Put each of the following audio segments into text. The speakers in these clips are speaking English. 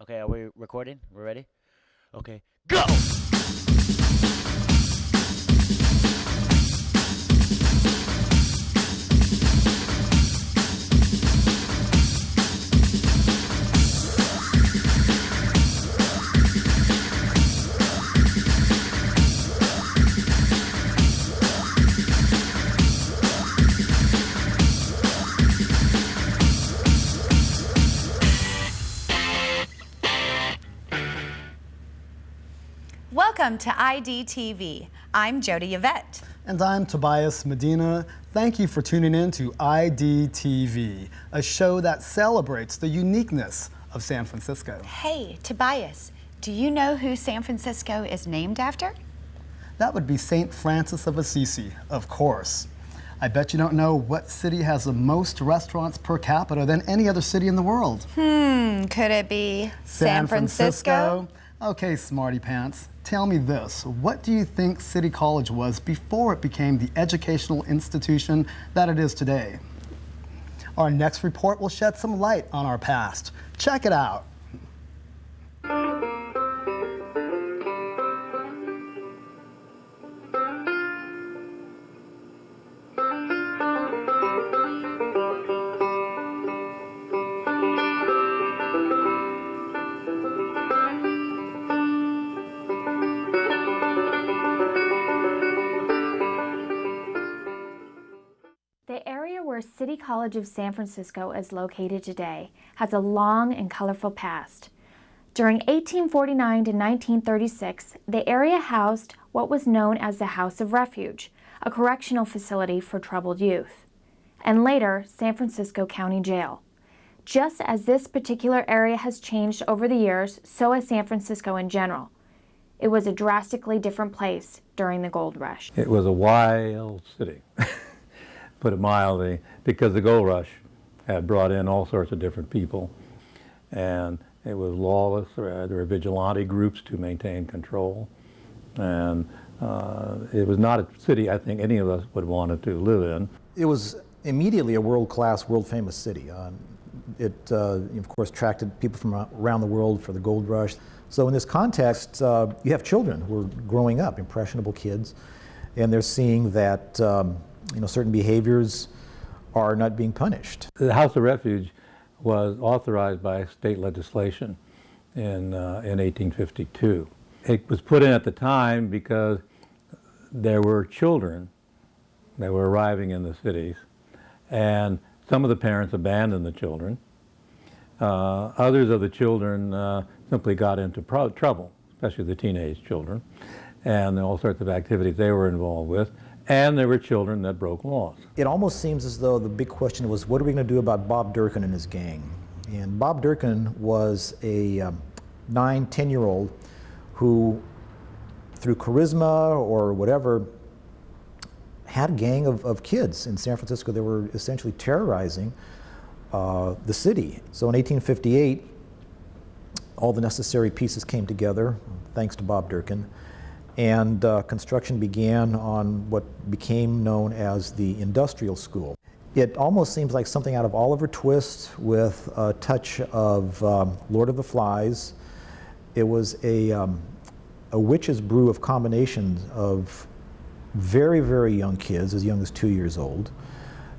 Okay, are we recording? We're ready? Okay, go! Welcome to Idtv. I'm Jody Yvette. And I'm Tobias Medina. Thank you for tuning in to Idtv, a show that celebrates the uniqueness of San Francisco. Hey, Tobias, do you know who San Francisco is named after? That would be St. Francis of Assisi, of course. I bet you don't know what city has the most restaurants per capita than any other city in the world. Could it be San Francisco? Okay, smarty pants, tell me this. What do you think City College was before it became the educational institution that it is today? Our next report will shed some light on our past. Check it out. The area where City College of San Francisco is located today has a long and colorful past. During 1849 to 1936, the area housed what was known as the House of Refuge, a correctional facility for troubled youth, and later San Francisco County Jail. Just as this particular area has changed over the years, so has San Francisco in general. It was a drastically different place during the gold rush. It was a wild city. Put it mildly, because the gold rush had brought in all sorts of different people, and it was lawless. There were vigilante groups to maintain control, and it was not a city I think any of us would want to live in. It was immediately a world-class, world-famous city. It, of course, attracted people from around the world for the gold rush. So in this context, you have children who are growing up, impressionable kids, and they're seeing that certain behaviors are not being punished. The House of Refuge was authorized by state legislation in 1852. It was put in at the time because there were children that were arriving in the cities, and some of the parents abandoned the children. Others of the children simply got into trouble, especially the teenage children, and all sorts of activities they were involved with. And there were children that broke laws. It almost seems as though the big question was, what are we going to do about Bob Durkin and his gang? And Bob Durkin was a 9, 10-year-old who, through charisma or whatever, had a gang of kids in San Francisco that were essentially terrorizing the city. So in 1858, all the necessary pieces came together, thanks to Bob Durkin, and construction began on what became known as the Industrial School. It almost seems like something out of Oliver Twist with a touch of Lord of the Flies. It was a witch's brew of combinations of very, very young kids, as young as 2 years old,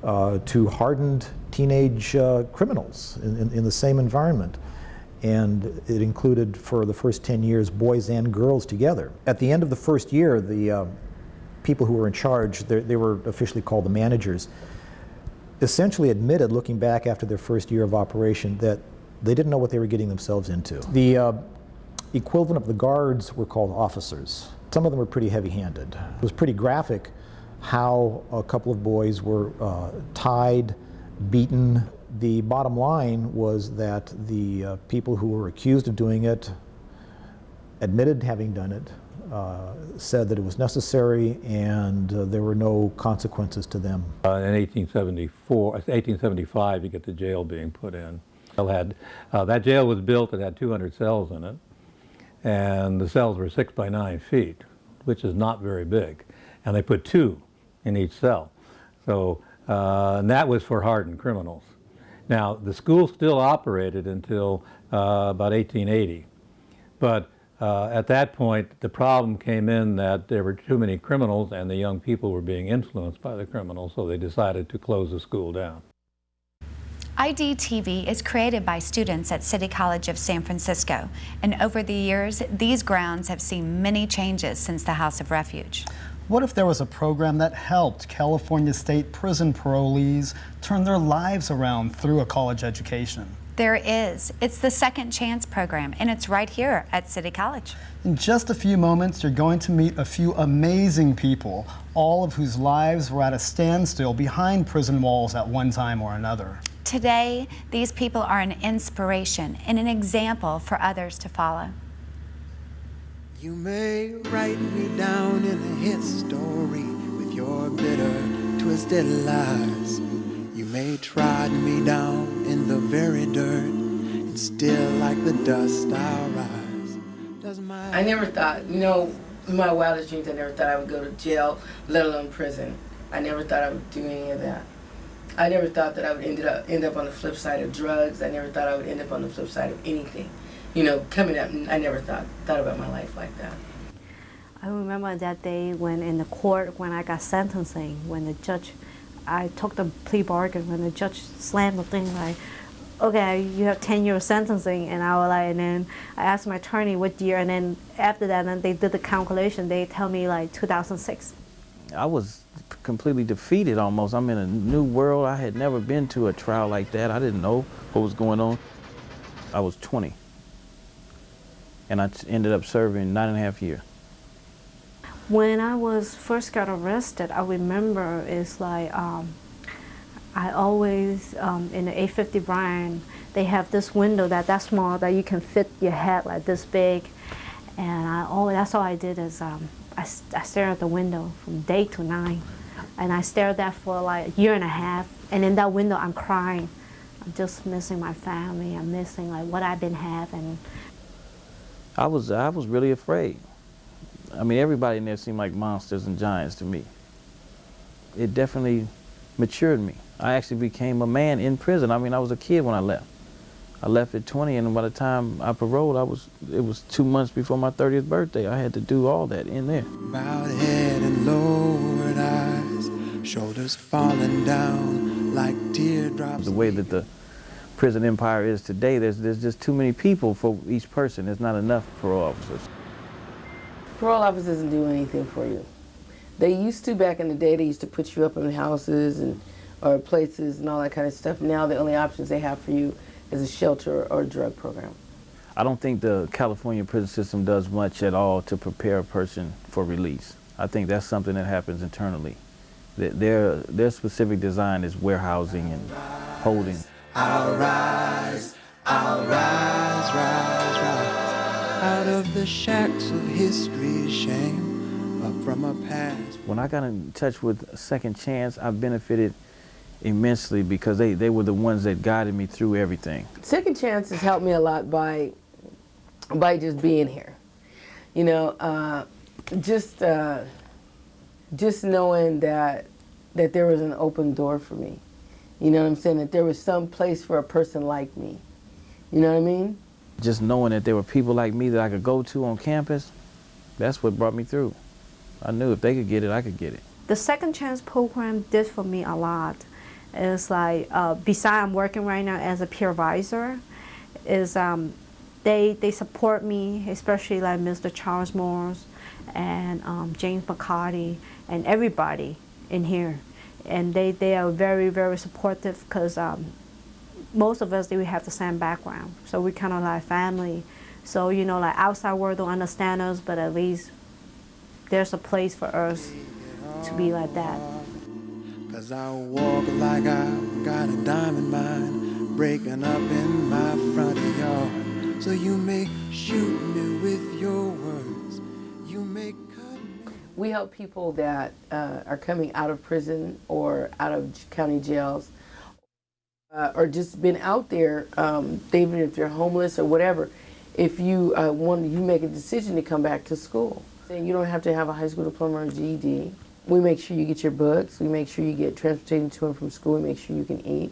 to hardened teenage criminals in the same environment. And it included, for the first 10 years, boys and girls together. At the end of the first year, the people who were in charge, they were officially called the managers, essentially admitted, looking back after their first year of operation, that they didn't know what they were getting themselves into. The equivalent of the guards were called officers. Some of them were pretty heavy-handed. It was pretty graphic how a couple of boys were tied, beaten. The bottom line was that the people who were accused of doing it admitted having done it, said that it was necessary, and there were no consequences to them. In 1875, you get the jail being put in. That jail was built, it had 200 cells in it, and the cells were 6 by 9 feet, which is not very big, and they put 2 in each cell. So, and that was for hardened criminals. Now, the school still operated until about 1880, but at that point, the problem came in that there were too many criminals and the young people were being influenced by the criminals, so they decided to close the school down. Idtv is created by students at City College of San Francisco, and over the years, these grounds have seen many changes since the House of Refuge. What if there was a program that helped California State prison parolees turn their lives around through a college education? There is. It's the Second Chance program, and it's right here at City College. In just a few moments, you're going to meet a few amazing people, all of whose lives were at a standstill behind prison walls at one time or another. Today, these people are an inspiration and an example for others to follow. You may write me down in a history with your bitter, twisted lies. You may trod me down in the very dirt, and still like the dust I'll rise. I never thought, you know, in my wildest dreams, I never thought I would go to jail, let alone prison. I never thought I would do any of that. I never thought that I would end up on the flip side of drugs. I never thought I would end up on the flip side of anything. You know, coming up, I never thought about my life like that. I remember that day when in the court, when I got sentencing, when the judge, I took the plea bargain, when the judge slammed the thing like, okay, you have 10 years sentencing, and I was like, and then I asked my attorney what year, and then after that, then they did the calculation, they tell me like 2006. I was completely defeated almost. I'm in a new world. I had never been to a trial like that. I didn't know what was going on. I was 20, and I ended up serving 9.5 years. When I was first got arrested, I remember it's like, I always, in the 850 Bryan, they have this window that small that you can fit your head like this big. And that's all I did is I stared at the window from day to night. And I stared at that for like a year and a half. And in that window, I'm crying. I'm just missing my family. I'm missing like what I've been having. I was really afraid. I mean, everybody in there seemed like monsters and giants to me. It definitely matured me. I actually became a man in prison. I mean, I was a kid when I left. I left at 20, and by the time I paroled, it was 2 months before my 30th birthday. I had to do all that in there. Bowed head and lowered eyes, shoulders falling down like teardrops. The way that the prison empire is today, there's just too many people for each person. There's not enough parole officers. Parole office doesn't do anything for you. They used to, back in the day, they used to put you up in houses or places and all that kind of stuff. Now the only options they have for you is a shelter or a drug program. I don't think the California prison system does much at all to prepare a person for release. I think that's something that happens internally. Their specific design is warehousing and holding. I'll rise, rise, rise. Out of the shacks of history's shame, up from a past. When I got in touch with Second Chance, I benefited immensely because they were the ones that guided me through everything. Second Chance has helped me a lot by just being here. You know, just knowing that there was an open door for me. You know what I'm saying? That there was some place for a person like me. You know what I mean? Just knowing that there were people like me that I could go to on campus, that's what brought me through. I knew if they could get it, I could get it. The Second Chance program did for me a lot. It's like, besides I'm working right now as a peer advisor, is they support me, especially like Mr. Charles Morse and James McCarty and everybody in here. And they are very, very supportive because most of us, we have the same background. So we kind of like family. So, you know, like outside world don't understand us, but at least there's a place for us to be like that. Cause I walk like I've got a diamond mine breaking up in my front yard. So you may shoot me with your words, you may cut me. We help people that are coming out of prison or out of county jails or just been out there, even if they're homeless or whatever. If you you make a decision to come back to school, then you don't have to have a high school diploma or GED. We make sure you get your books. We make sure you get transportation to and from school. We make sure you can eat.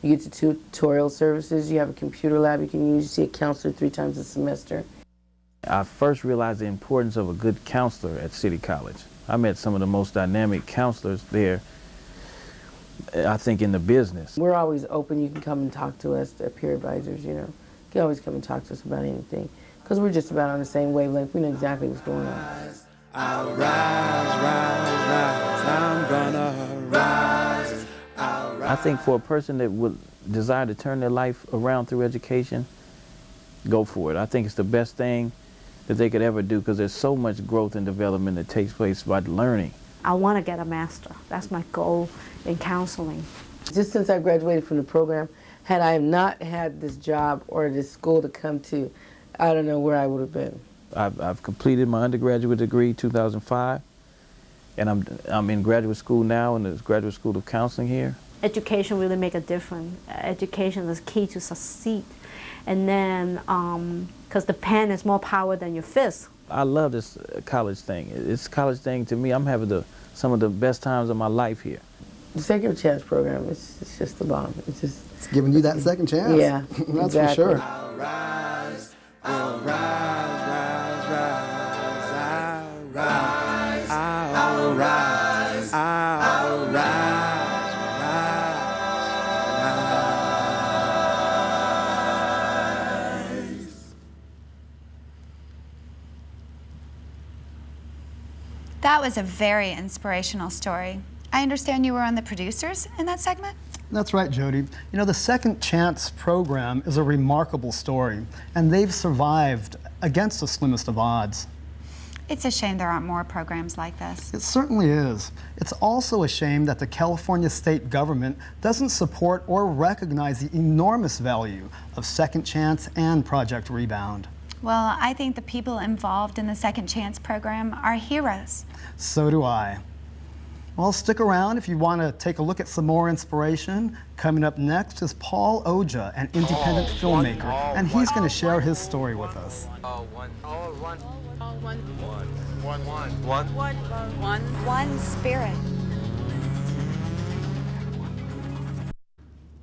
You get tutorial services. You have a computer lab you can use. You see a counselor 3 times a semester. I first realized the importance of a good counselor at City College. I met some of the most dynamic counselors there, I think, in the business. We're always open. You can come and talk to us, the peer advisors, you know. You can always come and talk to us about anything, because we're just about on the same wavelength. We know exactly what's going on. I'll rise, rise, rise, I'm gonna rise. I think for a person that would desire to turn their life around through education, go for it. I think it's the best thing that they could ever do, because there's so much growth and development that takes place by learning. I want to get a master. That's my goal in counseling. Just since I graduated from the program, had I not had this job or this school to come to, I don't know where I would have been. I've completed my undergraduate degree 2005, and I'm in graduate school now in the Graduate School of Counseling here. Education really make a difference. Education is key to succeed. And then, because the pen is more power than your fist. I love this college thing. This college thing, to me, I'm having some of the best times of my life here. The Second Chance program, it's just the bomb. It's giving you that second chance. Yeah, that's exactly. for sure. I'll rise, I'll rise, rise, rise, I'll rise, I'll rise, I'll rise, That was a very inspirational story. I understand you were on the producers in that segment? That's right, Jody. You know, the Second Chance program is a remarkable story, and they've survived against the slimmest of odds. It's a shame there aren't more programs like this. It certainly is. It's also a shame that the California state government doesn't support or recognize the enormous value of Second Chance and Project Rebound. Well, I think the people involved in the Second Chance program are heroes. So do I. Well, stick around if you want to take a look at some more inspiration. Coming up next is Paul Oja, an independent filmmaker, and he's going to share his story with us. One spirit.